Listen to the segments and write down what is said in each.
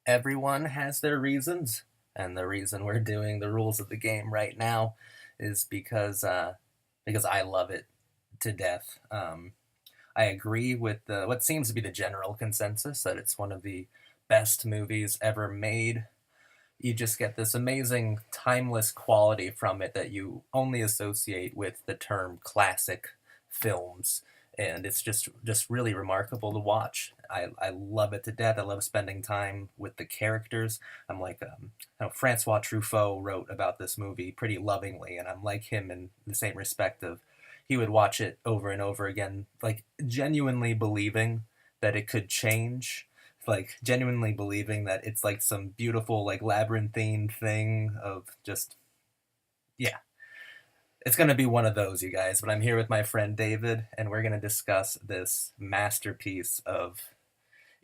Everyone has their reasons, and the reason we're doing the rules of the game right now is because I love it to death. I agree with what seems to be the general consensus that it's one of the best movies ever made. You just get this amazing timeless quality from it that you only associate with the term classic films, and it's just really remarkable to watch. I love it to death. I love spending time with the characters. I'm like Francois Truffaut wrote about this movie pretty lovingly, and I'm like him in the same respect of he would watch it over and over again, like genuinely believing that it could change, like genuinely believing that it's like some beautiful like labyrinthine thing of just, yeah, it's going to be one of those, you guys. But I'm here with my friend David, and we're going to discuss this masterpiece of,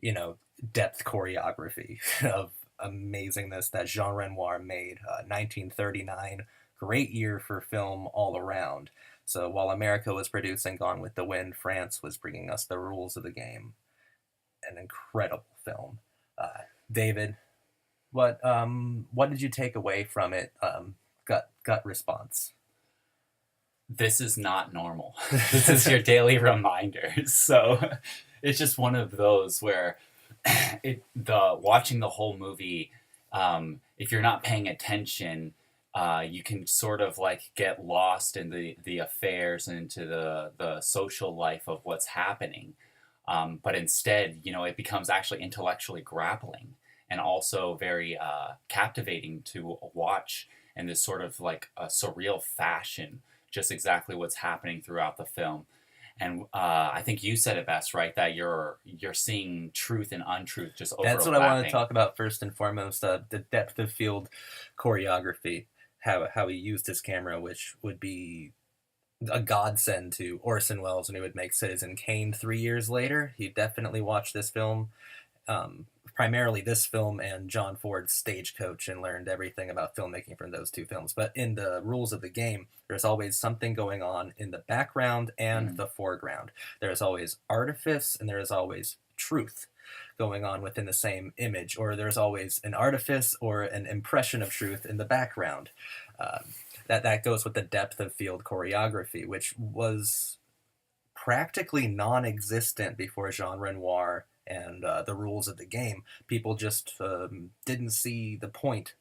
you know, depth choreography of amazingness that Jean Renoir made. 1939, great year for film all around. So while America was producing Gone with the Wind, France was bringing us The Rules of the Game, an incredible film. David, what did you take away from it? Gut response. This is not normal. This is your daily reminder. So it's just one of those where the watching the whole movie, if you're not paying attention, you can sort of like get lost in the affairs and into the social life of what's happening. But instead, it becomes actually intellectually grappling and also very captivating to watch in this sort of like a surreal fashion, just exactly what's happening throughout the film. And I think you said it best, right? That you're seeing truth and untruth just That's what I want to overlapping. talk about first and foremost. The depth of field choreography, how he used his camera, which would be a godsend to Orson Welles when he would make Citizen Kane 3 years later. He definitely watched this film, primarily this film and John Ford's Stagecoach, and learned everything about filmmaking from those two films. But in the rules of the game, there's always something going on in the background and Mm. the foreground. There's always artifice and there is always truth going on within the same image, or there's always an artifice or an impression of truth in the background. That goes with the depth of field choreography, which was practically non-existent before Jean Renoir and the rules of the game. People just didn't see the point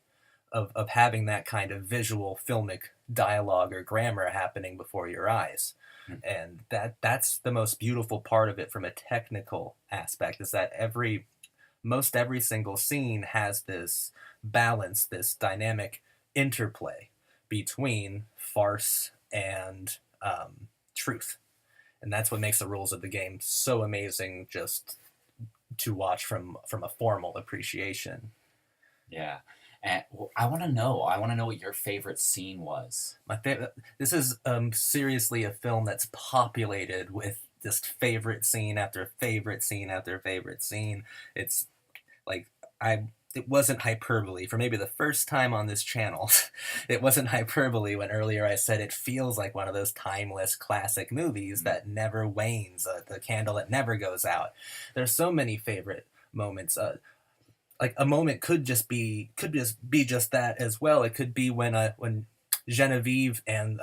of having that kind of visual filmic dialogue or grammar happening before your eyes. Mm. And that's the most beautiful part of it from a technical aspect, is that most every single scene has this balance, this dynamic interplay between farce and truth. And that's what makes the rules of the game so amazing, just to watch from a formal appreciation. Yeah. And I want to know what your favorite scene was. My favorite. This is seriously a film that's populated with just favorite scene after favorite scene after favorite scene. It's like I. It wasn't hyperbole for maybe the first time on this channel. It wasn't hyperbole when earlier I said it feels like one of those timeless classic movies Mm. that never wanes, the candle that never goes out. There's so many favorite moments. Like a moment could just be just that as well. It could be when Genevieve and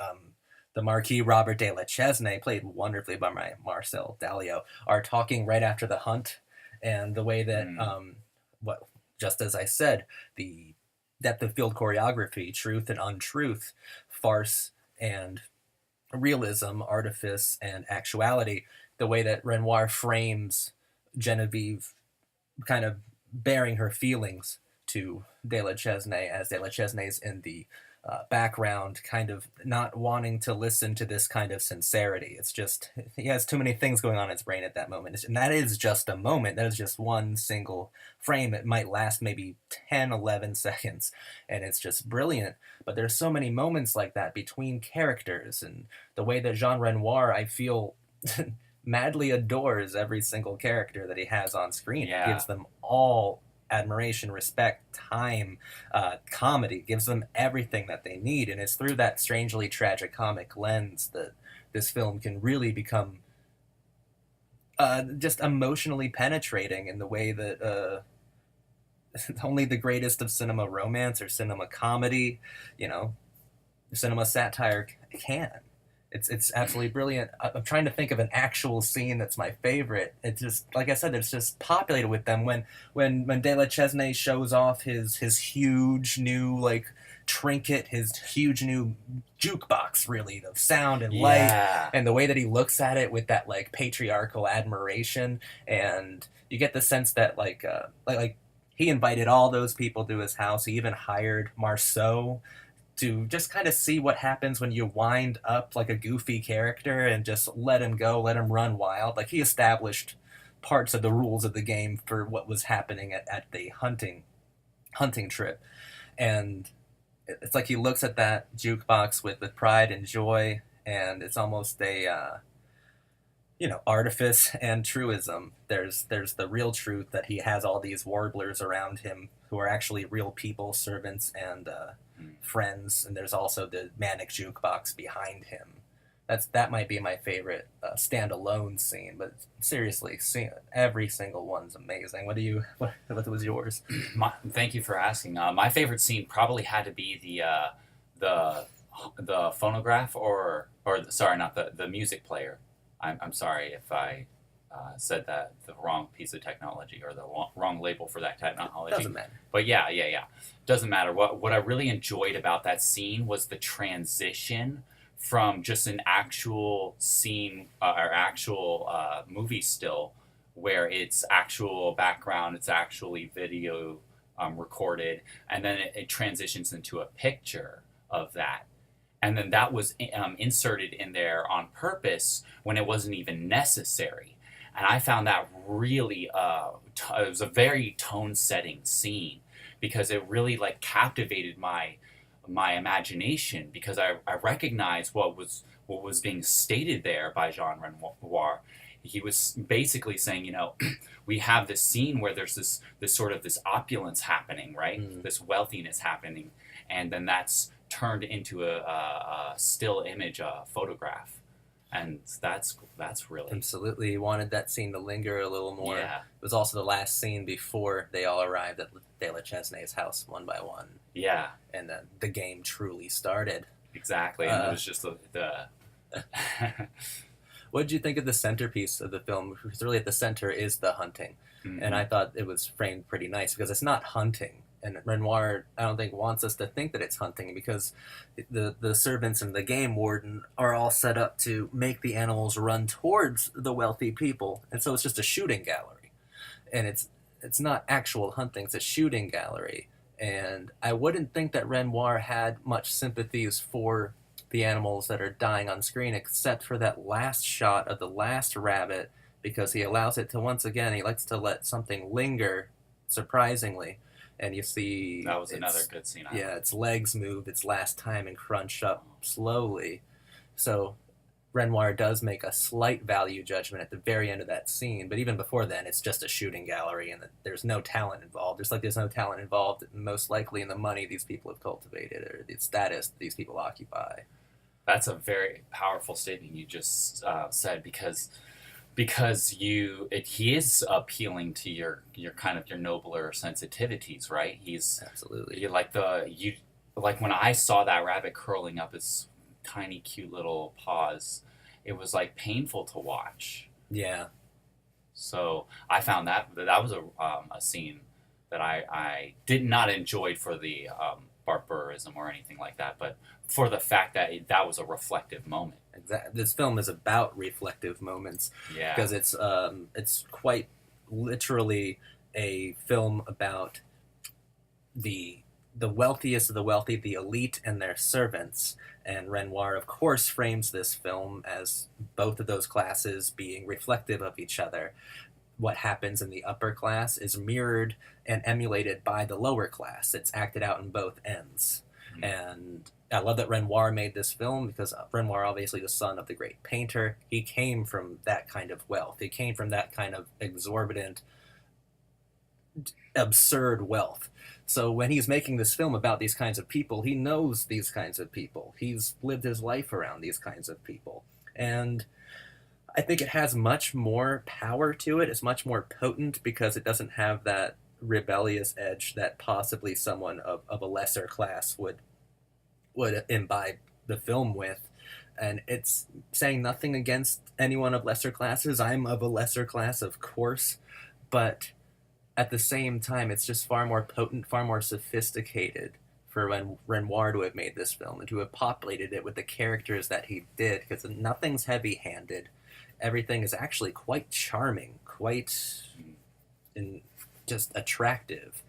the Marquis Robert de la Chesnay, played wonderfully by my Marcel Dalio, are talking right after the hunt, and the way that Mm. what just as I said, the depth of field choreography, truth and untruth, farce and realism, artifice and actuality, the way that Renoir frames Genevieve kind of bearing her feelings to De La Chesnay, as De La Chesnay's in the background, kind of not wanting to listen to this kind of sincerity. It's just, he has too many things going on in his brain at that moment. And that is just a moment. That is just one single frame. It might last maybe 10, 11 seconds, and it's just brilliant. But there's so many moments like that between characters, and the way that Jean Renoir, I feel, madly adores every single character that he has on screen, and Yeah. gives them all admiration, respect, time, comedy, gives them everything that they need. And it's through that strangely tragicomic lens that this film can really become just emotionally penetrating in the way that only the greatest of cinema romance or cinema comedy, you know, cinema satire can. It's absolutely brilliant. I'm trying to think of an actual scene that's my favorite. It's just like I said, it's just populated with them. When De La Chesnay shows off his huge new like trinket, his huge new jukebox, really, of sound and light, Yeah. and the way that he looks at it with that like patriarchal admiration, and you get the sense that like he invited all those people to his house. He even hired Marceau to just kind of see what happens when you wind up like a goofy character and just let him go, let him run wild. Like he established parts of the rules of the game for what was happening at the hunting trip. And it's like he looks at that jukebox with pride and joy, and it's almost a artifice and truism. There's the real truth that he has all these warblers around him who are actually real people, servants, and friends, and there's also the manic jukebox behind him. That might be my favorite standalone scene, but seriously, every single one's amazing. What was yours? Thank you for asking. My favorite scene probably had to be the phonograph, or sorry, not the music player. I'm sorry if I said that the wrong piece of technology or the wrong label for that technology. Doesn't matter. But yeah. Doesn't matter. What I really enjoyed about that scene was the transition from just an actual scene or actual movie still, where it's actual background, it's actually video recorded, and then it transitions into a picture of that. And then that was inserted in there on purpose when it wasn't even necessary. And I found that really, it was a very tone-setting scene because it really like captivated my imagination, because I recognized what was being stated there by Jean Renoir. He was basically saying, we have this scene where there's this sort of this opulence happening, right? Mm. This wealthiness happening, and then that's turned into a still image, a photograph. And that's really... Absolutely. He wanted that scene to linger a little more. Yeah. It was also the last scene before they all arrived at De La Chesnay's house one by one. Yeah. And then the game truly started. Exactly. And it was just the... What did you think of the centerpiece of the film? Because really at the center is the hunting. Mm-hmm. And I thought it was framed pretty nice because it's not hunting. And Renoir, I don't think, wants us to think that it's hunting, because the servants and the game warden are all set up to make the animals run towards the wealthy people. And so it's just a shooting gallery. And it's not actual hunting, it's a shooting gallery. And I wouldn't think that Renoir had much sympathies for the animals that are dying on screen, except for that last shot of the last rabbit, because he allows it to, once again, he likes to let something linger, surprisingly. And you see... That was another good scene. Yeah, its legs move its last time and crunch up slowly. So Renoir does make a slight value judgment at the very end of that scene, but even before then, it's just a shooting gallery, and there's no talent involved. There's no talent involved, most likely in the money these people have cultivated or the status these people occupy. That's a very powerful statement you just said, because he is appealing to your kind of your nobler sensitivities, right? He's absolutely like when I saw that rabbit curling up his tiny cute little paws, it was like painful to watch. Yeah. So I found that was a scene that I did not enjoy for the barbarism or anything like that, but for the fact that that was a reflective moment. Exactly. This film is about reflective moments. Yeah. Because it's quite literally a film about the wealthiest of the wealthy, the elite and their servants. And Renoir, of course, frames this film as both of those classes being reflective of each other. What happens in the upper class is mirrored and emulated by the lower class. It's acted out in both ends. Mm-hmm. And I love that Renoir made this film, because Renoir, obviously the son of the great painter, he came from that kind of wealth. He came from that kind of exorbitant, absurd wealth. So when he's making this film about these kinds of people, he knows these kinds of people. He's lived his life around these kinds of people. And I think it has much more power to it. It's much more potent because it doesn't have that rebellious edge that possibly someone of a lesser class would imbibe the film with. And it's saying nothing against anyone of lesser classes. I'm of a lesser class, of course, but at the same time, it's just far more potent, far more sophisticated for Renoir to have made this film and to have populated it with the characters that he did, because nothing's heavy-handed. Everything is actually quite charming, quite and just attractive.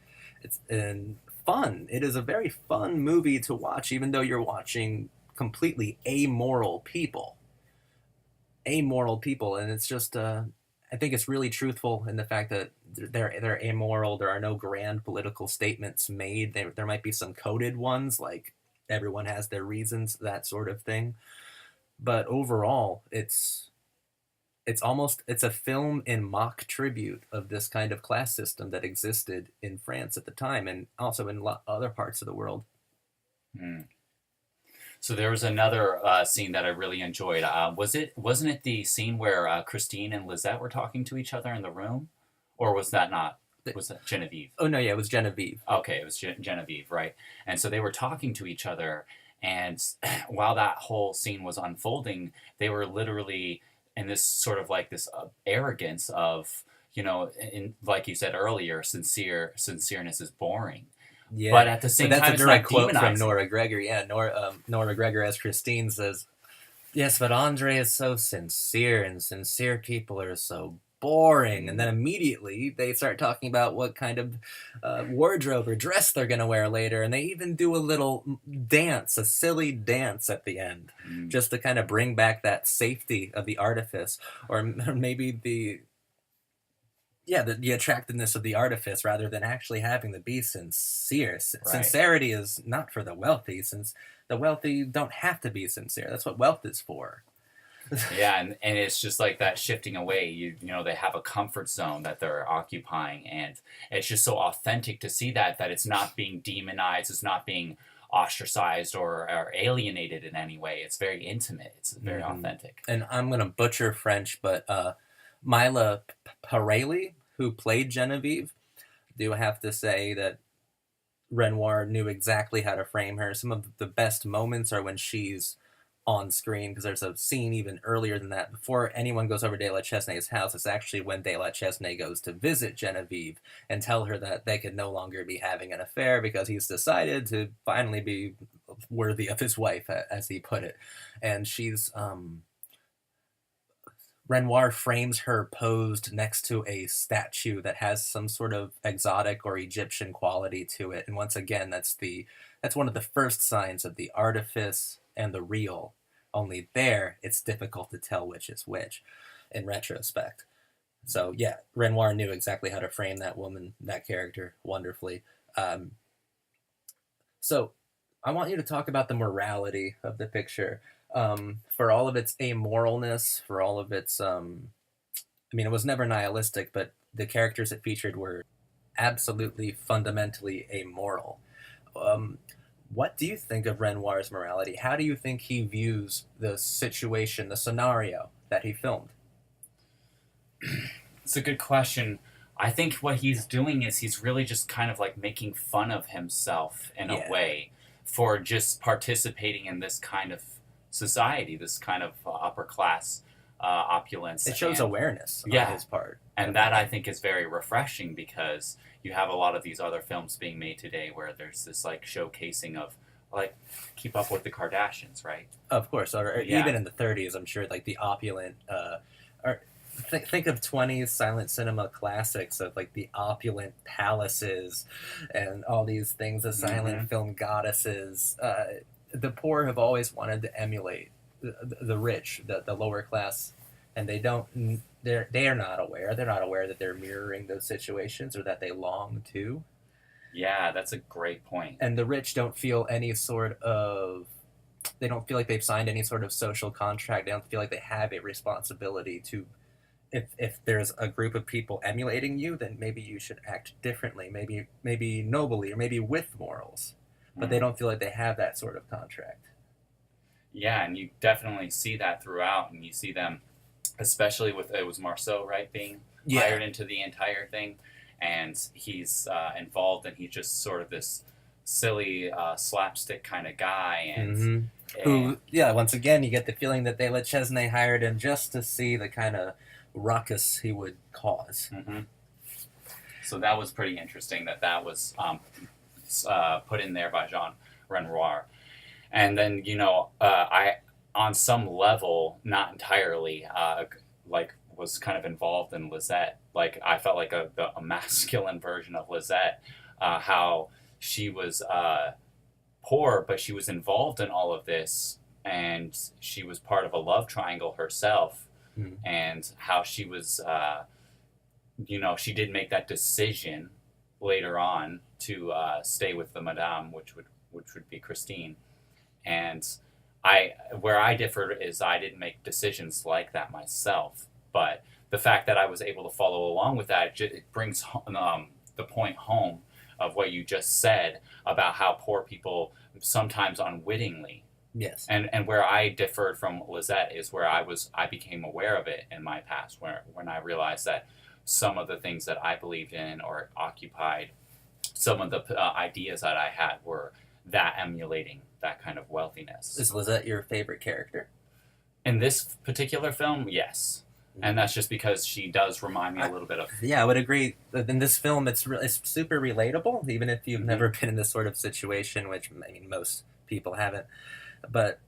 It's and fun. It is a very fun movie to watch, even though you're watching completely amoral people, and it's just I think it's really truthful in the fact that they're amoral. There are no grand political statements made. There might be some coded ones, like everyone has their reasons, that sort of thing. But overall, it's a film in mock tribute of this kind of class system that existed in France at the time, and also in other parts of the world. Mm. So there was another scene that I really enjoyed. Wasn't it the scene where Christine and Lisette were talking to each other in the room, or was that not? Was that Genevieve? Oh no, yeah, it was Genevieve. Okay, it was Genevieve, right? And so they were talking to each other, and while that whole scene was unfolding, they were literally in this sort of like this arrogance of, like you said earlier, sincereness is boring. Yeah, but at the same that's time, a it's direct not quote from demonizing. Nora Greger. Yeah, Nora Greger as Christine says, "Yes, but Andre is so sincere, and sincere people are so boring." And then immediately they start talking about what kind of wardrobe or dress they're going to wear later, and they even do a little dance, a silly dance at the end, just to kind of bring back that safety of the artifice, or maybe the attractiveness of the artifice, rather than actually having to be sincere. Right. Sincerity is not for the wealthy, since the wealthy don't have to be sincere. That's what wealth is for. Yeah, and it's just like that shifting away. They have a comfort zone that they're occupying, and it's just so authentic to see that it's not being demonized, it's not being ostracized or alienated in any way. It's very intimate. It's very authentic. And I'm gonna butcher French, but Mila Parelli, who played Genevieve, do have to say that Renoir knew exactly how to frame her. Some of the best moments are when she's on screen, because there's a scene even earlier than that. Before anyone goes over De La Chesnay's house, it's actually when De La Chesnay goes to visit Genevieve and tell her that they could no longer be having an affair because he's decided to finally be worthy of his wife, as he put it. And she's Renoir frames her posed next to a statue that has some sort of exotic or Egyptian quality to it. And once again, that's one of the first signs of the artifice and the real. Only there, it's difficult to tell which is which in retrospect. So yeah, Renoir knew exactly how to frame that woman, that character, wonderfully. So I want you to talk about the morality of the picture. For all of its amoralness, for all of its, it was never nihilistic, but the characters it featured were absolutely fundamentally amoral. What do you think of Renoir's morality? How do you think he views the situation, the scenario that he filmed? It's a good question. I think what he's doing is he's really just kind of like making fun of himself in a way for just participating in this kind of society, this kind of upper class opulence. It shows awareness on his part. And that I think is very refreshing, because you have a lot of these other films being made today where there's this like showcasing of like Keep Up with the Kardashians, right? Of course, or even in the 30s, I'm sure like the opulent, or think of 20s silent cinema classics of like the opulent palaces and all these things, the silent film goddesses. The poor have always wanted to emulate the rich, the lower class, and they are not aware. They're not aware that they're mirroring those situations or that they long to. Yeah, that's a great point. And the rich don't feel any sort of. They don't feel like they've signed any sort of social contract. They don't feel like they have a responsibility to. If there's a group of people emulating you, then maybe you should act differently. Maybe nobly, or maybe with morals. But they don't feel like they have that sort of contract. Yeah, and you definitely see that throughout, and you see them, especially with, it was Marcel, right, being hired into the entire thing. and he's involved, and he's just sort of this silly slapstick kind of guy, Mm-hmm. and Who, yeah, once again, you get the feeling that De La Chesnay hired him just to see the kind of ruckus he would cause. mhm. So that was pretty interesting that was put in there by Jean Renoir. And then, I, on some level, not entirely, like, was kind of involved in Lisette. Like, I felt like a masculine version of Lisette, how she was poor, but she was involved in all of this, and she was part of a love triangle herself, Mm. and how she was, she did make that decision later on to stay with the Madame, which would be Christine. And where I differ is I didn't make decisions like that myself, but the fact that I was able to follow along with that, it brings the point home of what you just said about how poor people sometimes unwittingly, Yes. and where I differed from Lisette is where I became aware of it in my past, when I realized that some of the things that I believed in or occupied, some of the ideas that I had were that emulating that kind of wealthiness. Is Lisette your favorite character? In this particular film, yes. And that's just because she does remind me a little bit of... Yeah, I would agree. In this film, it's super relatable, even if you've Mhm. never been in this sort of situation, which, I mean, most people haven't. But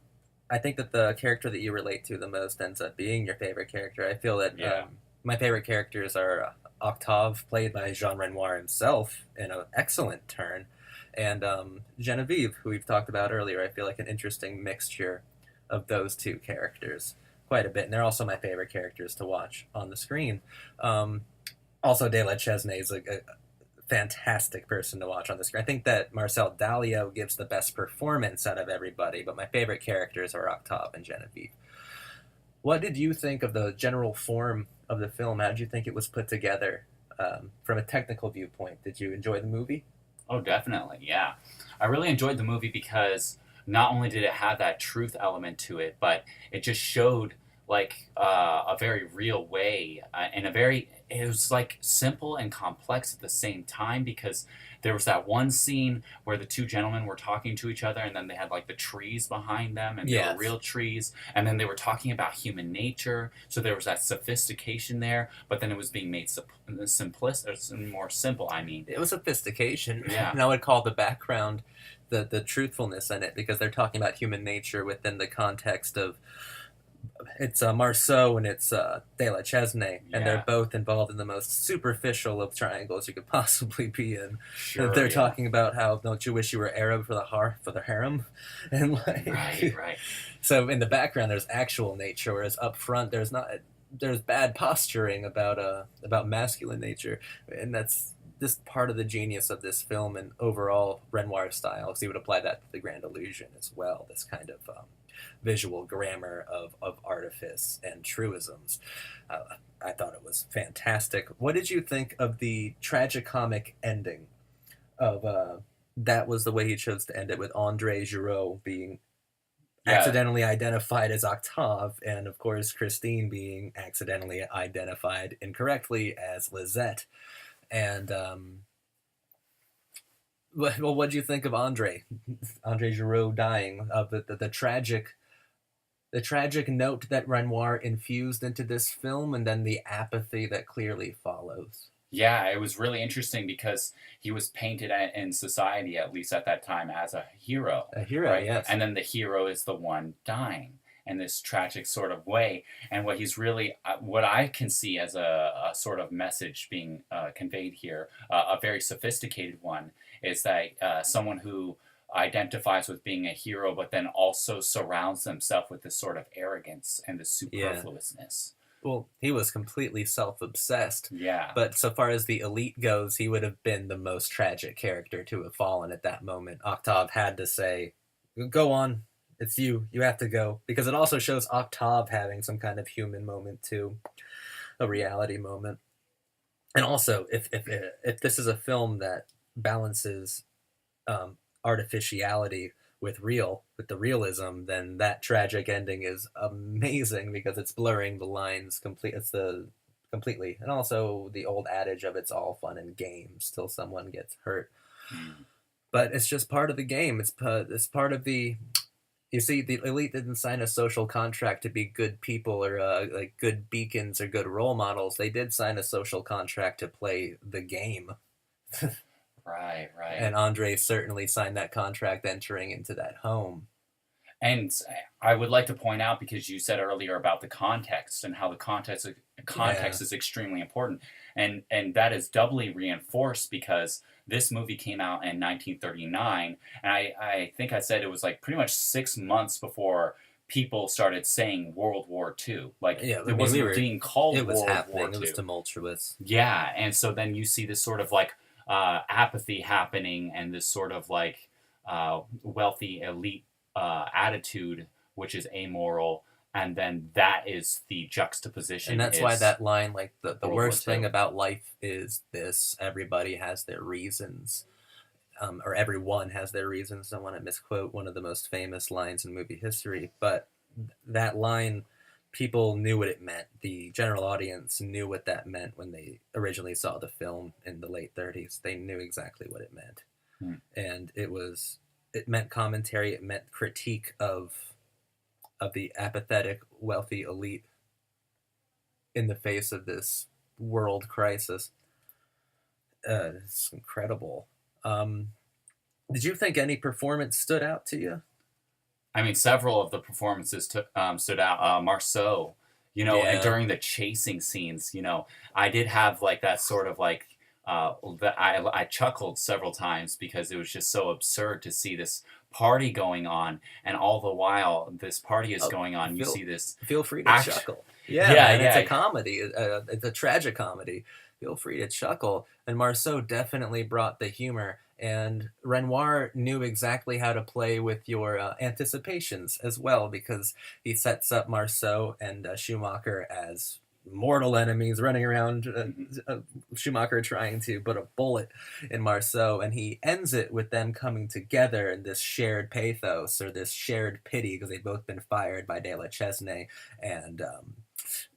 I think that the character that you relate to the most ends up being your favorite character. I feel that Yeah. my favorite characters are Octave, played by Jean Renoir himself, in an excellent turn, and Genevieve, who we've talked about earlier. I feel like an interesting mixture of those two characters quite a bit, and they're also my favorite characters to watch on the screen. Also, De La Chesnay is a fantastic person to watch on the screen. I think that Marcel Dalio gives the best performance out of everybody, but my favorite characters are Octave and Genevieve. What did you think of the general form of the film? How did you think it was put together from a technical viewpoint? Did you enjoy the movie? Oh, definitely, yeah. I really enjoyed the movie because not only did it have that truth element to it, but it just showed like a very real way, and it was like simple and complex at the same time, because there was that one scene where the two gentlemen were talking to each other, and then they had like the trees behind them, and they Yes. were real trees, and then they were talking about human nature, so there was that sophistication there, but then it was being made simplistic, or more simple, I mean. It was sophistication. Yeah. And I would call the background the truthfulness in it, because they're talking about human nature within the context of it's Marceau and it's De La Chesnay, and they're Yeah. both involved in the most superficial of triangles you could possibly be in. Sure, They're yeah. talking about how don't you wish you were Arab for the harem, and like Right. So in the background there's actual nature, whereas up front there's not. There's bad posturing about masculine nature, and that's this part of the genius of this film and overall Renoir style. Because he would apply that to the Grand Illusion as well. This kind of visual grammar of artifice and truisms. I thought it was fantastic. What did you think of the tragicomic ending? That was the way he chose to end it, with Andre Giraud being accidentally identified as Octave, and of course Christine being accidentally identified incorrectly as Lisette. And well, what do you think of Andre Giraud dying? Of the tragic note that Renoir infused into this film, and then the apathy that clearly follows. Yeah, it was really interesting because he was painted in society, at least at that time, as a hero. A hero, right? yes. And then the hero is the one dying in this tragic sort of way. And what he's really, what I can see as a sort of message being conveyed here, a very sophisticated one, is that someone who identifies with being a hero, but then also surrounds themselves with this sort of arrogance and this superfluousness. Well, he was completely self-obsessed. Yeah. But so far as the elite goes, he would have been the most tragic character to have fallen at that moment. Octave had to say, go on, it's you have to go. Because it also shows Octave having some kind of human moment too, a reality moment. And also, if this is a film that balances artificiality with the realism, then that tragic ending is amazing, because it's blurring the lines complete. It's the completely. And also the old adage of it's all fun and games till someone gets hurt. Mm. But it's just part of the game. It's part of the. You see, the elite didn't sign a social contract to be good people or like good beacons or good role models. They did sign a social contract to play the game. Right, right. And Andre certainly signed that contract entering into that home. And I would like to point out, because you said earlier about the context and how the Yeah. context is extremely important, and that is doubly reinforced because this movie came out in 1939, and I think I said it was like pretty much 6 months before people started saying World War II. Like Yeah, I it mean, we wasn't were. being called It was World War happening. It was II. tumultuous. Yeah, and so then you see this sort of like apathy happening, and this sort of like wealthy elite attitude, which is amoral, and then that is the juxtaposition. And that's why Is that line, like the World War worst thing II. about life is this: everybody has their reasons, or everyone has their reasons. I don't want to misquote one of the most famous lines in movie history, but that line, people knew what it meant. The general audience knew what that meant when they originally saw the film in the late 30s. They knew exactly what it meant. Hmm. And it meant commentary, it meant critique of the apathetic wealthy elite in the face of this world crisis. It's incredible. Um, did you think any performance stood out to you? I mean, several of the performances stood out. Marceau, and Yeah. during the chasing scenes, I did have like that sort of like that I chuckled several times because it was just so absurd to see this party going on, and all the while this party is Oh, going on, you feel see this feel free to act. chuckle. Yeah, Yeah, man, it's a yeah, comedy. It's a tragic comedy. Feel free to chuckle. And Marceau definitely brought the humor. And Renoir knew exactly how to play with your anticipations as well, because he sets up Marceau and Schumacher as mortal enemies running around mhm. Schumacher trying to put a bullet in Marceau, and he ends it with them coming together in this shared pathos or this shared pity because they've both been fired by De La Chesnay and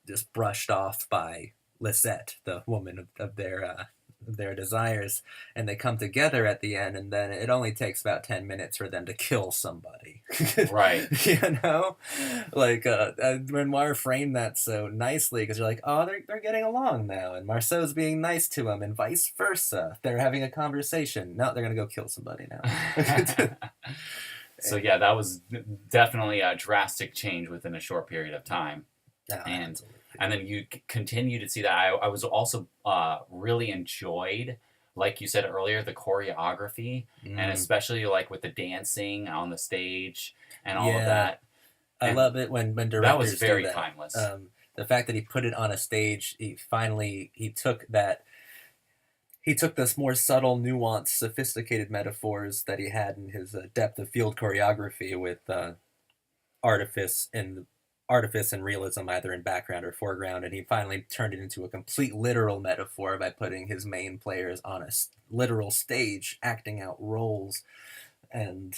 just brushed off by Lisette, the woman of their desires, and they come together at the end, and then it only takes about 10 minutes for them to kill somebody. Right. You know, like Renoir framed that so nicely because you're like, oh, they're getting along now, and Marceau's being nice to him, and vice versa. They're having a conversation. No, they're gonna go kill somebody now. So yeah, that was definitely a drastic change within a short period of time. and Absolutely. and then you continue to see that. I was also really enjoyed, like you said earlier, the choreography, and Mm, especially like with the dancing on the stage and all of yeah, that. I And love it when that was directors do very that. timeless. The fact that he put it on a stage, he took this more subtle, nuanced, sophisticated metaphors that he had in his depth of field choreography with artifice and artifice and realism either in background or foreground, and he finally turned it into a complete literal metaphor by putting his main players on a literal stage acting out roles, and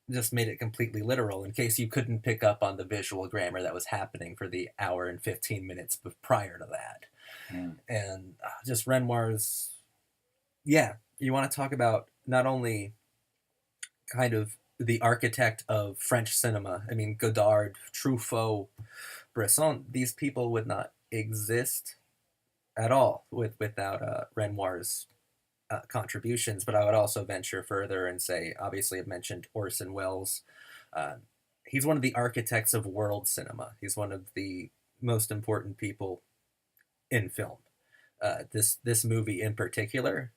just made it completely literal in case you couldn't pick up on the visual grammar that was happening for the hour and 15 minutes prior to that. Mm. And just Renoir's, yeah, you want to talk about not only kind of the architect of French cinema. I mean, Godard, Truffaut, Bresson, these people would not exist at all without Renoir's contributions. But I would also venture further and say, obviously, I've mentioned Orson Welles. Uh, he's one of the architects of world cinema. He's one of the most important people in film. This movie in particular,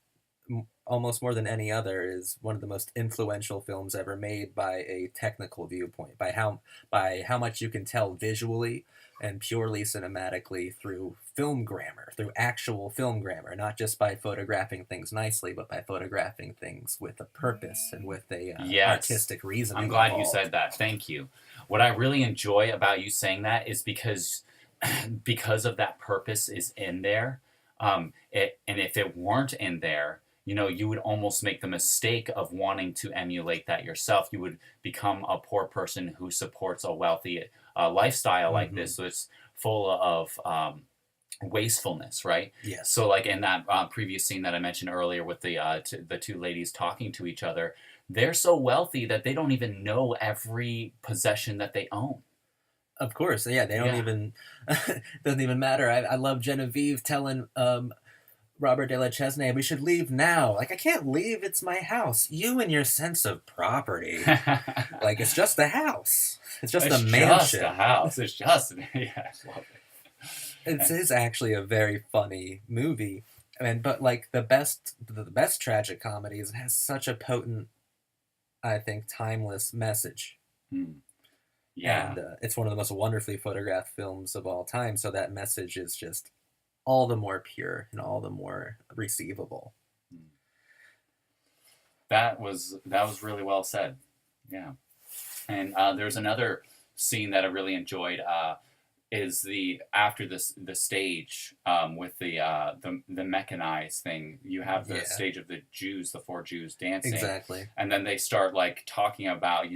almost more than any other, is one of the most influential films ever made by a technical viewpoint, by how much you can tell visually and purely cinematically through film grammar, through actual film grammar, not just by photographing things nicely, but by photographing things with a purpose and with a Yes, artistic reasoning I'm glad you involved. said that. Thank you. What I really enjoy about you saying that is because because of that purpose is in there. And if it weren't in there, you would almost make the mistake of wanting to emulate that yourself. You would become a poor person who supports a wealthy lifestyle like Mm-hmm. this. So it's full of wastefulness, right? Yes. So like in that previous scene that I mentioned earlier with the two ladies talking to each other, they're so wealthy that they don't even know every possession that they own. Of course, yeah. They don't Yeah. even doesn't even matter. I love Genevieve telling Robert de la Chesnay, "We should leave now." Like, I can't leave. It's my house. You and your sense of property. Like, it's just a house. It's just a It's just a mansion. house. It's just yeah, I love It it. is actually a very funny movie. But like the best tragic comedies, it has such a potent, I think, timeless message. Yeah. And it's one of the most wonderfully photographed films of all time. So that message is just all the more pure and all the more receivable. That was really well said. Yeah. And there's another scene that I really enjoyed. Is the after the stage with the mechanized thing. You have the Yeah, stage of the Jews, the four Jews dancing, exactly. and then they start like talking about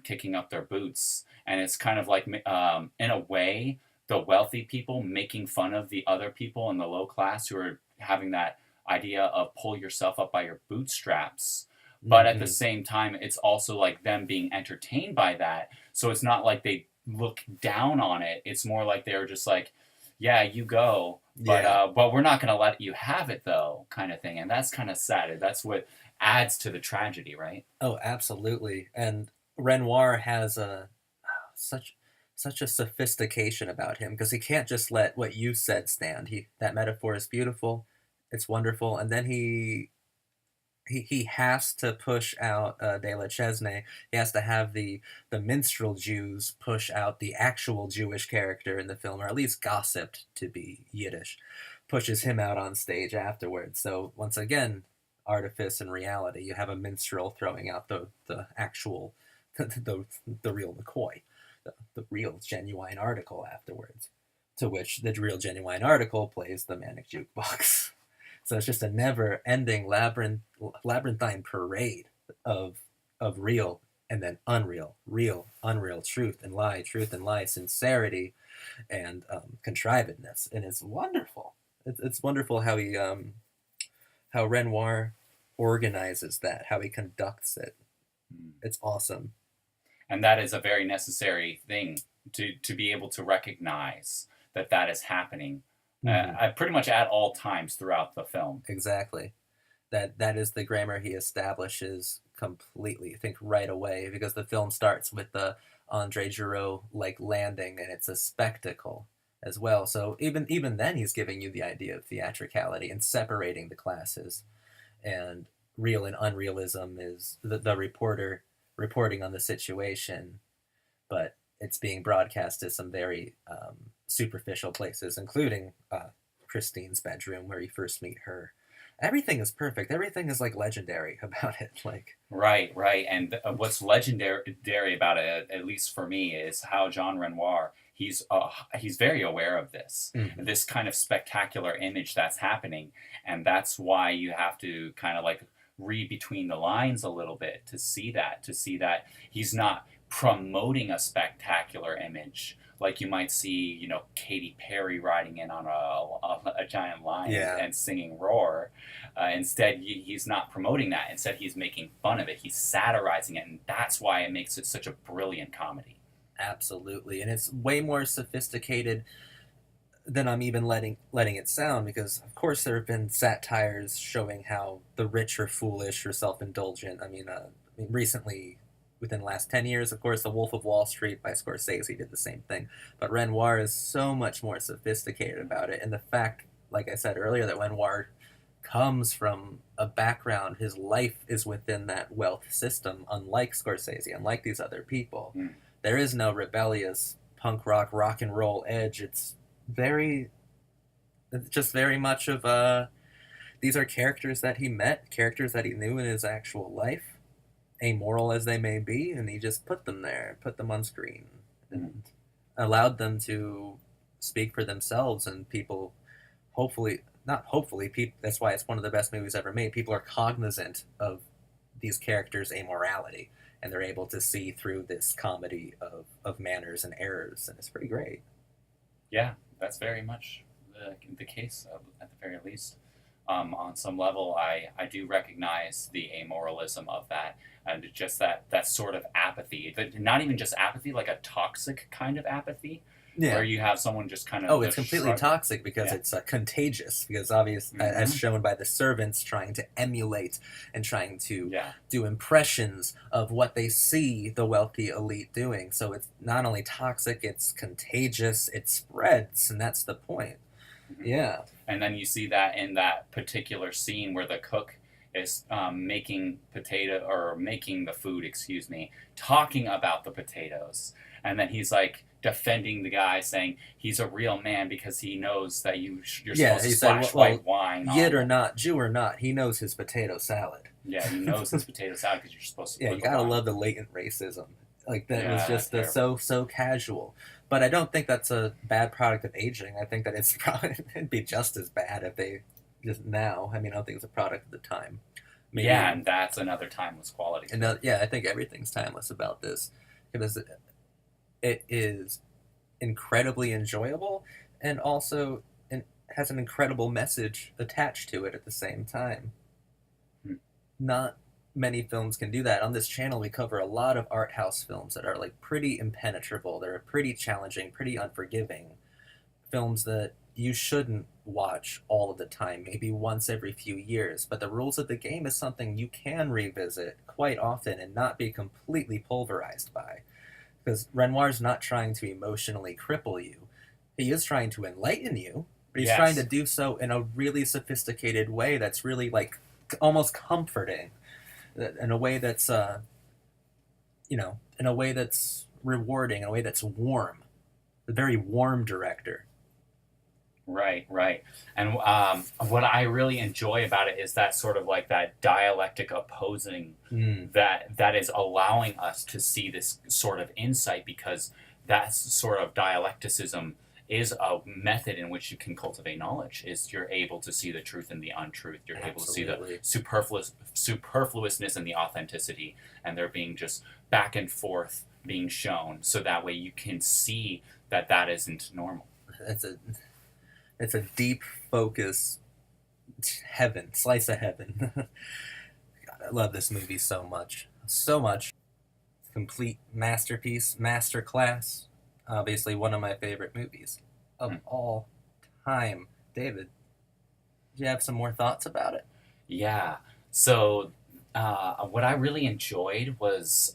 kicking up their boots, and it's kind of like in a way the wealthy people making fun of the other people in the low class who are having that idea of pull yourself up by your bootstraps. But at the Mm-hmm. same time, it's also like them being entertained by that. So it's not like they look down on it. It's more like they're just like, yeah, you go, Yeah. but we're not going to let you have it though, kind of thing. And that's kind of sad. That's what adds to the tragedy, right? Oh, absolutely. And Renoir has such such a sophistication about him because he can't just let what you said stand. He That metaphor is beautiful, it's wonderful, and then he has to push out De La Chesnay. He has to have the minstrel Jews push out the actual Jewish character in the film, or at least gossiped to be Yiddish. Pushes him out on stage afterwards. So once again, artifice and reality. You have a minstrel throwing out the actual the real McCoy, the real genuine article afterwards. To which the real genuine article plays the manic jukebox. So it's just a never-ending labyrinthine parade of real and then unreal, real, unreal, truth and lie, sincerity and contrivedness, and it's wonderful. It's wonderful how how Renoir organizes that, how he conducts it. It's awesome. And that is a very necessary thing to be able to recognize that that is happening Mm-hmm. pretty much at all times throughout the film. Exactly. That is the grammar he establishes completely. I think right away because the film starts with the Andre Giraud like landing, and it's a spectacle as well. So even then, he's giving you the idea of theatricality and separating the classes. And real and unrealism is the reporter reporting on the situation, but it's being broadcast to some very superficial places, including Christine's bedroom where you first meet her. Everything is perfect. Everything is like legendary about it. Like, Right, right. And what's legendary about it, at least for me, is how Jean Renoir he's very aware of this, mm-hmm. this kind of spectacular image that's happening, and that's why you have to kind of like read between the lines a little bit to see that he's not promoting a spectacular image like you might see, Katy Perry riding in on a giant lion Yeah, and singing Roar. Instead, he's not promoting that. Instead, he's making fun of it. He's satirizing it, and that's why it makes it such a brilliant comedy. absolutely. And it's way more sophisticated than I'm even letting it sound, because of course there have been satires showing how the rich are foolish or self-indulgent. I mean recently, within the last 10 years, of course, The Wolf of Wall Street by Scorsese did the same thing. But Renoir is so much more sophisticated about it. And the fact, like I said earlier, that Renoir comes from a background, his life is within that wealth system, unlike Scorsese, unlike these other people. Mm. There is no rebellious rock and roll edge. Very it's just very much of these are characters that he met, characters that he knew in his actual life, amoral as they may be, and he just put them there, put them on screen, and allowed them to speak for themselves. And people, hopefully, not hopefully, that's why it's one of the best movies ever made. People are cognizant of these characters' amorality, and they're able to see through this comedy of manners and errors, and it's pretty great. Yeah, that's very much the case, at the very least. On some level, I do recognize the amoralism of that, and just that sort of apathy. But not even just apathy, like a toxic kind of apathy, where Yeah. you have someone just kind of Oh, it's completely toxic because Yeah. it's contagious. Because obviously, as shown by the servants trying to emulate and trying to do impressions of what they see the wealthy elite doing. So it's not only toxic, it's contagious. It spreads, and that's the point. Yeah. And then you see that in that particular scene where the cook is making the food, excuse me, talking about the potatoes, and then he's like defending the guy, saying he's a real man because he knows that you're supposed to splash white wine. Yid or not, Jew or not, he knows his potato salad. Yeah, he knows his potato salad because you're supposed to. Yeah, you gotta love the latent racism. Like that was just so casual. But I don't think that's a bad product of aging. I think that it'd be just as bad if they just now. I mean, I don't think it's a product of the time. Maybe. Yeah, and that's another timeless quality. And I think everything's timeless about this because it is incredibly enjoyable and also has an incredible message attached to it at the same time. Not many films can do that. On this channel, we cover a lot of art house films that are like pretty impenetrable. They're pretty challenging, pretty unforgiving. Films that you shouldn't watch all of the time, maybe once every few years. But the rules of the game is something you can revisit quite often and not be completely pulverized by. Because Renoir's not trying to emotionally cripple you. He is trying to enlighten you, but he's trying to do so in a really sophisticated way that's really like almost comforting. In a way that's, in a way that's rewarding, in a way that's warm. A very warm director. Right. And what I really enjoy about it is that sort of like that dialectic opposing that is allowing us to see this sort of insight, because that sort of dialecticism is a method in which you can cultivate knowledge. Is you're able to see the truth and the untruth. You're able to see the superfluousness and the authenticity, and they're being just back and forth being shown, so that way you can see that isn't normal. It's a deep focus, slice of heaven. God, I love this movie so much. Complete masterpiece, masterclass. Obviously one of my favorite movies of all time. David, do you have some more thoughts about it? Yeah. So what I really enjoyed was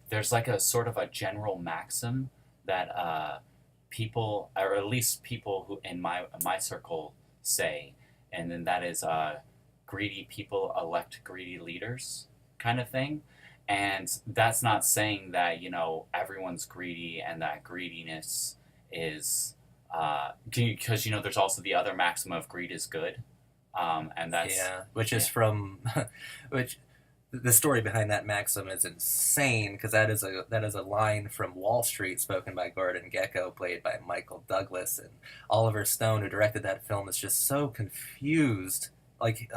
there's like a sort of a general maxim that people, or at least people who in my circle say, and then that is greedy people elect greedy leaders kind of thing. And that's not saying that, everyone's greedy and that greediness is, because, there's also the other maxim of greed is good. And that's... Yeah, which is from... which the story behind that maxim is insane, because that is a line from Wall Street spoken by Gordon Gekko, played by Michael Douglas. And Oliver Stone, who directed that film, is just so confused. Like...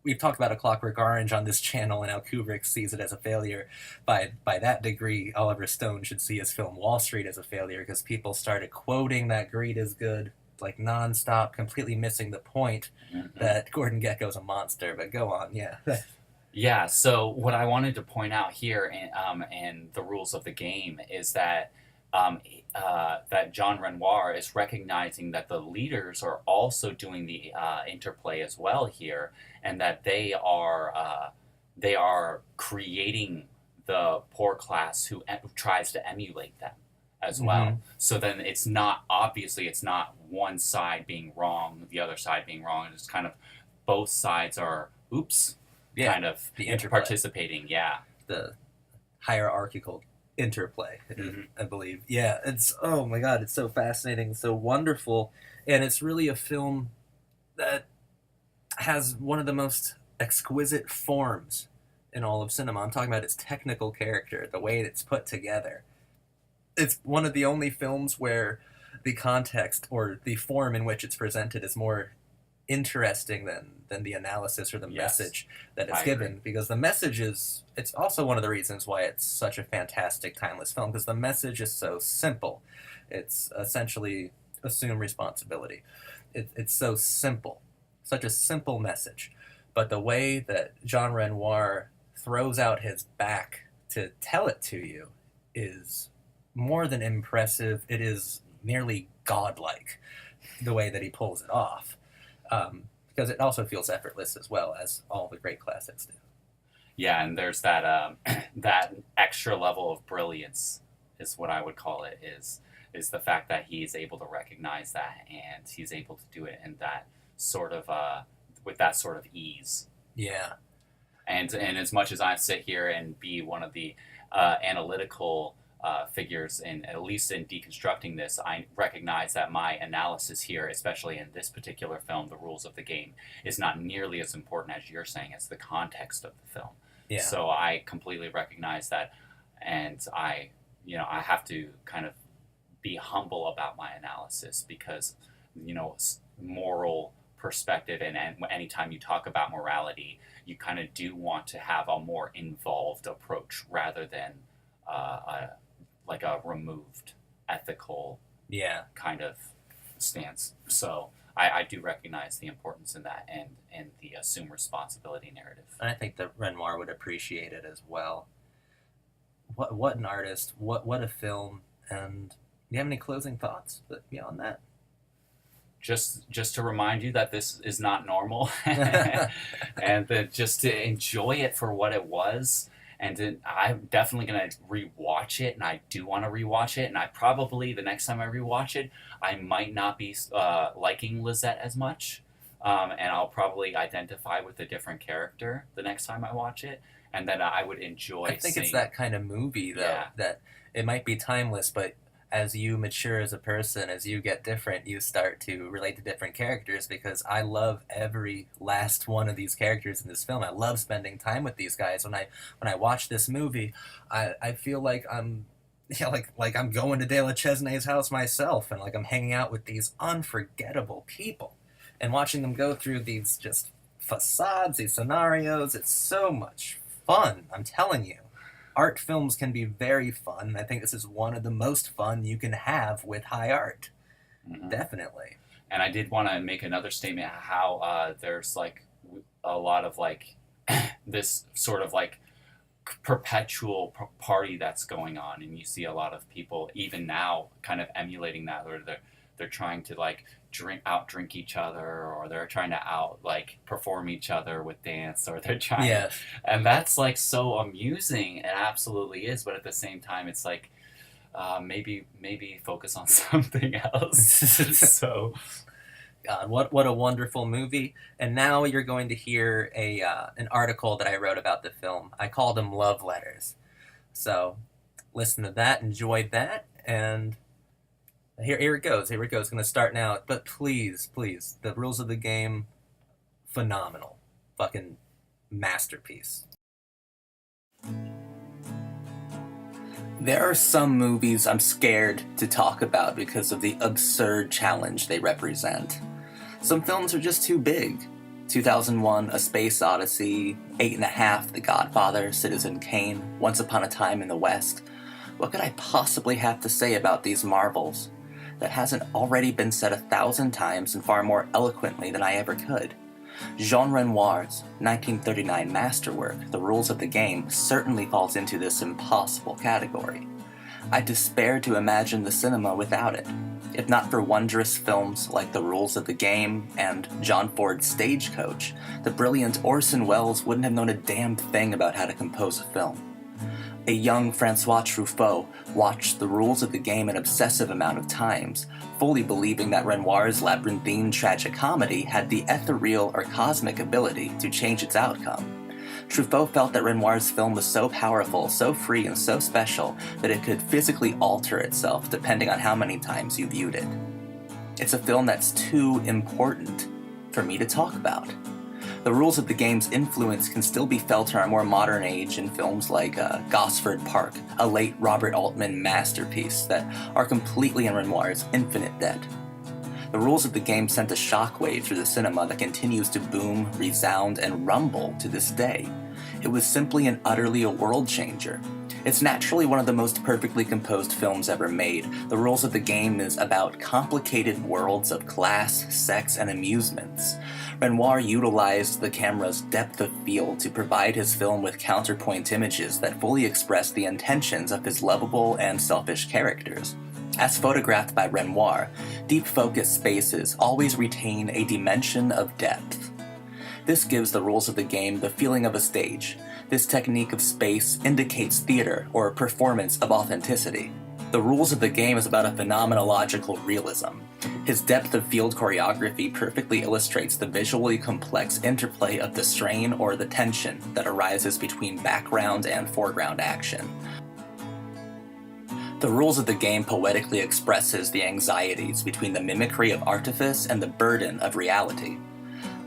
we've talked about A Clockwork Orange on this channel and how Kubrick sees it as a failure. By that degree, Oliver Stone should see his film Wall Street as a failure, because people started quoting that greed is good, like nonstop, completely missing the point that Gordon Gekko's a monster. But go on, yeah. Yeah, so what I wanted to point out here in the rules of the game is that that Jean Renoir is recognizing that the leaders are also doing the interplay as well here, and that they are creating the poor class who tries to emulate them as well. So then it's not one side being wrong, the other side being wrong. It's kind of both sides are kind of participating. Yeah, the hierarchical interplay, I believe. Yeah, it's, oh my god, it's so fascinating, so wonderful, and it's really a film that has one of the most exquisite forms in all of cinema. I'm talking about its technical character, the way it's put together. It's one of the only films where the context or the form in which it's presented is more interesting than the analysis or the message that it's given, because the message is, it's also one of the reasons why it's such a fantastic timeless film, because the message is so simple. It's essentially assume responsibility. it's so simple, such a simple message. But the way that Jean Renoir throws out his back to tell it to you is more than impressive. It is nearly godlike, the way that he pulls it off. Because it also feels effortless as well, as all the great classics do. Yeah, and there's that that extra level of brilliance is what I would call it, is the fact that he's able to recognize that, and he's able to do it in that sort of with that sort of ease. Yeah. And as much as I sit here and be one of the analytical figures, and at least in deconstructing this, I recognize that my analysis here, especially in this particular film, The Rules of the Game, is not nearly as important as you're saying. It's the context of the film. Yeah. So I completely recognize that, and I have to kind of be humble about my analysis, because moral perspective, and anytime you talk about morality, you kind of do want to have a more involved approach rather than like a removed ethical kind of stance. So I do recognize the importance in that, and the assume responsibility narrative. And I think that Renoir would appreciate it as well. What an artist! What a film! And do you have any closing thoughts beyond that? Just to remind you that this is not normal, and that just to enjoy it for what it was. And I'm definitely going to rewatch it, and I do want to rewatch it. And I probably, the next time I rewatch it, I might not be liking Lisette as much. And I'll probably identify with a different character the next time I watch it. And then I would enjoy I think it's that kind of movie, though, that it might be timeless, but as you mature as a person, as you get different, you start to relate to different characters, because I love every last one of these characters in this film. I love spending time with these guys. When I watch this movie, I feel like I'm like I'm going to De La Chesnay's house myself, and like I'm hanging out with these unforgettable people and watching them go through these just facades, these scenarios. It's so much fun, I'm telling you. Art films can be very fun. I think this is one of the most fun you can have with high art. Mm-hmm. Definitely. And I did want to make another statement how there's like a lot of like this sort of like perpetual party that's going on, and you see a lot of people even now kind of emulating that, where they're trying to like drink each other, or they're trying to perform each other with dance, or they're trying and that's like so amusing. It absolutely is, but at the same time it's like maybe focus on something else. So God, what a wonderful movie. And now you're going to hear an article that I wrote about the film. I called them love letters. So listen to that, enjoy that, and Here it goes. It's going to start now. But please, The Rules of the Game, phenomenal. Fucking masterpiece. There are some movies I'm scared to talk about because of the absurd challenge they represent. Some films are just too big. 2001, A Space Odyssey, 8.5, The Godfather, Citizen Kane, Once Upon a Time in the West. What could I possibly have to say about these marvels that hasn't already been said 1,000 times and far more eloquently than I ever could? Jean Renoir's 1939 masterwork, The Rules of the Game, certainly falls into this impossible category. I despair to imagine the cinema without it. If not for wondrous films like The Rules of the Game and John Ford's Stagecoach, the brilliant Orson Welles wouldn't have known a damn thing about how to compose a film. A young Francois Truffaut watched The Rules of the Game an obsessive amount of times, fully believing that Renoir's labyrinthine tragicomedy had the ethereal or cosmic ability to change its outcome. Truffaut felt that Renoir's film was so powerful, so free, and so special that it could physically alter itself depending on how many times you viewed it. It's a film that's too important for me to talk about. The Rules of the Game's influence can still be felt in our more modern age in films like Gosford Park, a late Robert Altman masterpiece that are completely in Renoir's infinite debt. The Rules of the Game sent a shockwave through the cinema that continues to boom, resound, and rumble to this day. It was simply and utterly a world changer. It's naturally one of the most perfectly composed films ever made. The rules of the game is about complicated worlds of class, sex, and amusements. Renoir utilized the camera's depth of field to provide his film with counterpoint images that fully express the intentions of his lovable and selfish characters. As photographed by Renoir, deep focus spaces always retain a dimension of depth. This gives the rules of the game the feeling of a stage. This technique of space indicates theater or a performance of authenticity. The rules of the game is about a phenomenological realism. His depth of field choreography perfectly illustrates the visually complex interplay of the strain or the tension that arises between background and foreground action. The rules of the game poetically expresses the anxieties between the mimicry of artifice and the burden of reality.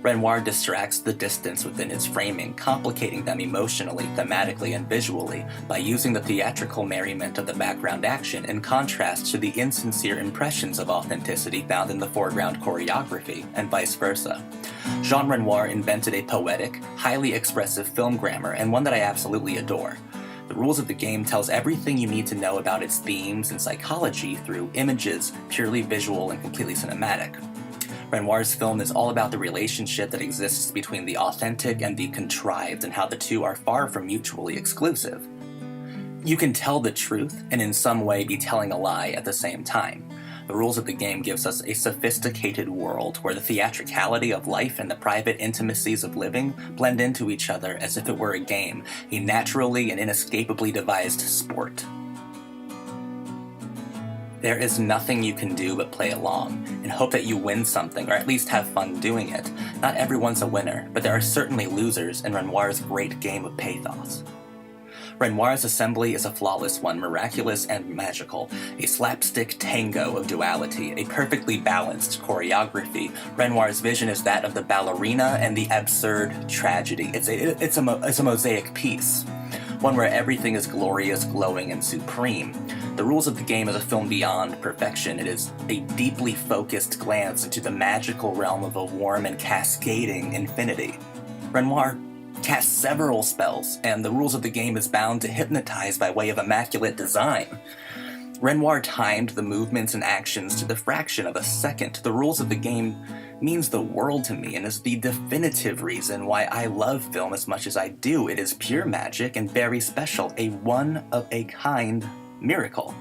Renoir distracts the distance within his framing, complicating them emotionally, thematically, and visually by using the theatrical merriment of the background action in contrast to the insincere impressions of authenticity found in the foreground choreography, and vice versa. Jean Renoir invented a poetic, highly expressive film grammar, and one that I absolutely adore. The rules of the game tells everything you need to know about its themes and psychology through images, purely visual and completely cinematic. Renoir's film is all about the relationship that exists between the authentic and the contrived and how the two are far from mutually exclusive. You can tell the truth and in some way be telling a lie at the same time. The rules of the game gives us a sophisticated world where the theatricality of life and the private intimacies of living blend into each other as if it were a game, a naturally and inescapably devised sport. There is nothing you can do but play along, and hope that you win something, or at least have fun doing it. Not everyone's a winner, but there are certainly losers in Renoir's great game of pathos. Renoir's assembly is a flawless one, miraculous and magical, a slapstick tango of duality, a perfectly balanced choreography. Renoir's vision is that of the ballerina and the absurd tragedy. It's a mosaic piece, one where everything is glorious, glowing, and supreme. The rules of the game is a film beyond perfection. It is a deeply focused glance into the magical realm of a warm and cascading infinity. Renoir casts several spells, and the rules of the game is bound to hypnotize by way of immaculate design. Renoir timed the movements and actions to the fraction of a second. The rules of the game means the world to me and is the definitive reason why I love film as much as I do. It is pure magic and very special, a one-of-a-kind miracle.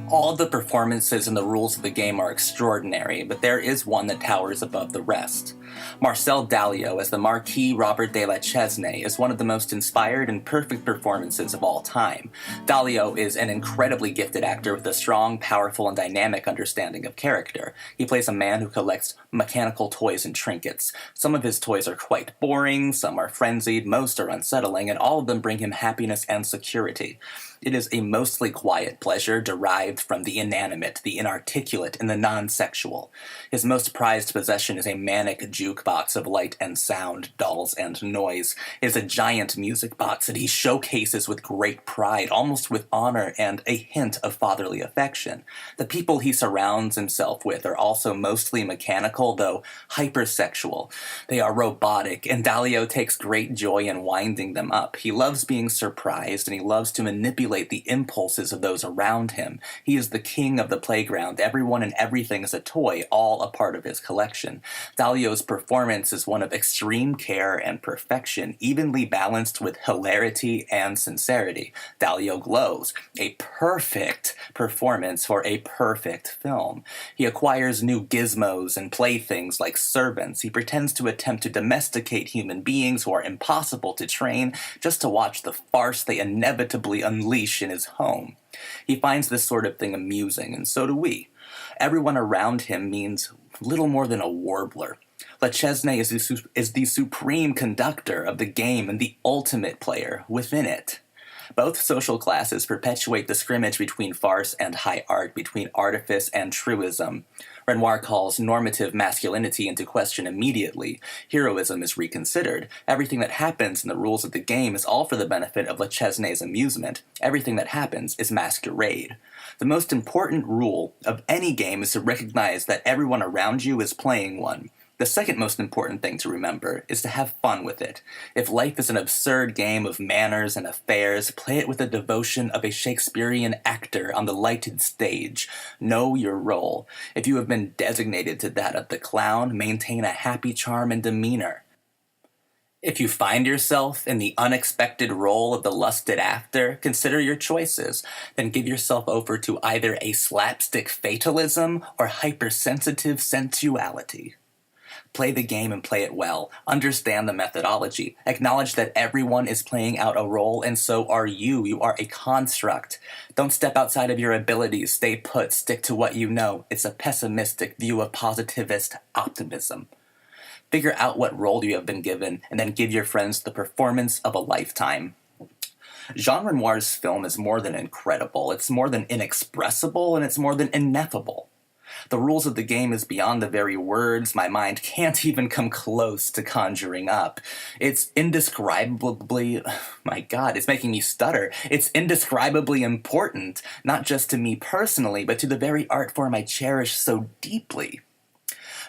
All the performances in the rules of the game are extraordinary, but there is one that towers above the rest. Marcel Dalio as the Marquis Robert de la Chesnay is one of the most inspired and perfect performances of all time. Dalio is an incredibly gifted actor with a strong, powerful, and dynamic understanding of character. He plays a man who collects mechanical toys and trinkets. Some of his toys are quite boring, some are frenzied, most are unsettling, and all of them bring him happiness and security. It is a mostly quiet pleasure derived from the inanimate, the inarticulate, and the non-sexual. His most prized possession is a manic jukebox of light and sound, dolls and noise. It is a giant music box that he showcases with great pride, almost with honor and a hint of fatherly affection. The people he surrounds himself with are also mostly mechanical, though hypersexual. They are robotic, and Dalio takes great joy in winding them up. He loves being surprised, and he loves to manipulate the impulses of those around him. He is the king of the playground. Everyone and everything is a toy, all a part of his collection. Dalio's performance is one of extreme care and perfection, evenly balanced with hilarity and sincerity. Dalio glows. A perfect performance for a perfect film. He acquires new gizmos and playthings like servants. He pretends to attempt to domesticate human beings who are impossible to train just to watch the farce they inevitably unleash in his home. He finds this sort of thing amusing, and so do we. Everyone around him means little more than a warbler. La Chesnay is the supreme conductor of the game and the ultimate player within it. Both social classes perpetuate the scrimmage between farce and high art, between artifice and truism. Renoir calls normative masculinity into question immediately. Heroism is reconsidered. Everything that happens in the rules of the game is all for the benefit of La Chesnay's amusement. Everything that happens is masquerade. The most important rule of any game is to recognize that everyone around you is playing one. The second most important thing to remember is to have fun with it. If life is an absurd game of manners and affairs, play it with the devotion of a Shakespearean actor on the lighted stage. Know your role. If you have been designated to that of the clown, maintain a happy charm and demeanor. If you find yourself in the unexpected role of the lusted after, consider your choices. Then give yourself over to either a slapstick fatalism or hypersensitive sensuality. Play the game and play it well. Understand the methodology. Acknowledge that everyone is playing out a role, and so are you. You are a construct. Don't step outside of your abilities. Stay put. Stick to what you know. It's a pessimistic view of positivist optimism. Figure out what role you have been given, and then give your friends the performance of a lifetime. Jean Renoir's film is more than incredible. It's more than inexpressible, and it's more than ineffable. The rules of the game is beyond the very words my mind can't even come close to conjuring up. It's indescribably, my God, it's making me stutter. It's indescribably important, not just to me personally, but to the very art form I cherish so deeply.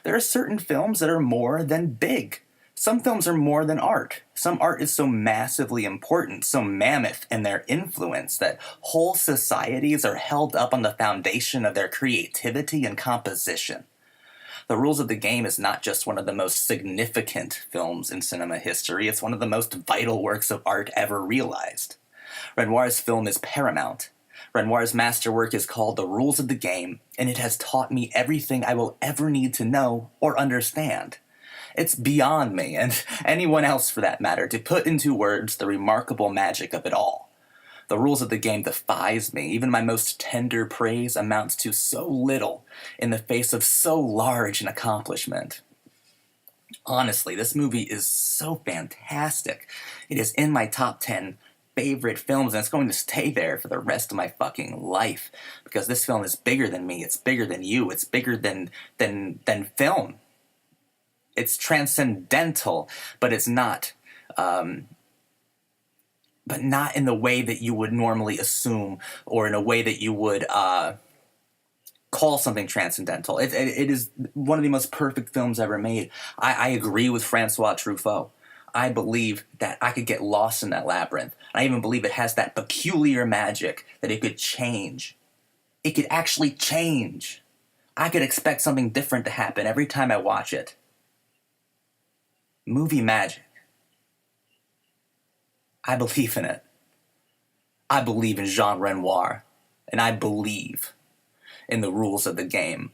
There are certain films that are more than big. Some films are more than art. Some art is so massively important, so mammoth in their influence, that whole societies are held up on the foundation of their creativity and composition. The Rules of the Game is not just one of the most significant films in cinema history, it's one of the most vital works of art ever realized. Renoir's film is paramount. Renoir's masterwork is called The Rules of the Game, and it has taught me everything I will ever need to know or understand. It's beyond me, and anyone else for that matter, to put into words the remarkable magic of it all. The Rules of the Game defies me. Even my most tender praise amounts to so little in the face of so large an accomplishment. Honestly, this movie is so fantastic. It is in my top 10 favorite films, and it's going to stay there for the rest of my fucking life, because this film is bigger than me, it's bigger than you, it's bigger than film. It's transcendental, but it's not, but not in the way that you would normally assume, or in a way that you would call something transcendental. It is one of the most perfect films ever made. I agree with Francois Truffaut. I believe that I could get lost in that labyrinth. I even believe it has that peculiar magic that it could change. It could actually change. I could expect something different to happen every time I watch it. Movie magic. I believe in it. I believe in Jean Renoir. And I believe in the rules of the game.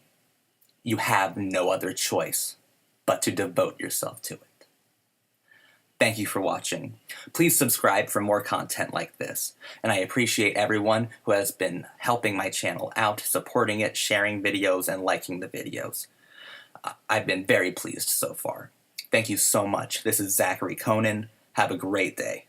You have no other choice but to devote yourself to it. Thank you for watching. Please subscribe for more content like this. And I appreciate everyone who has been helping my channel out, supporting it, sharing videos, and liking the videos. I've been very pleased so far. Thank you so much. This is Zachary Conan. Have a great day.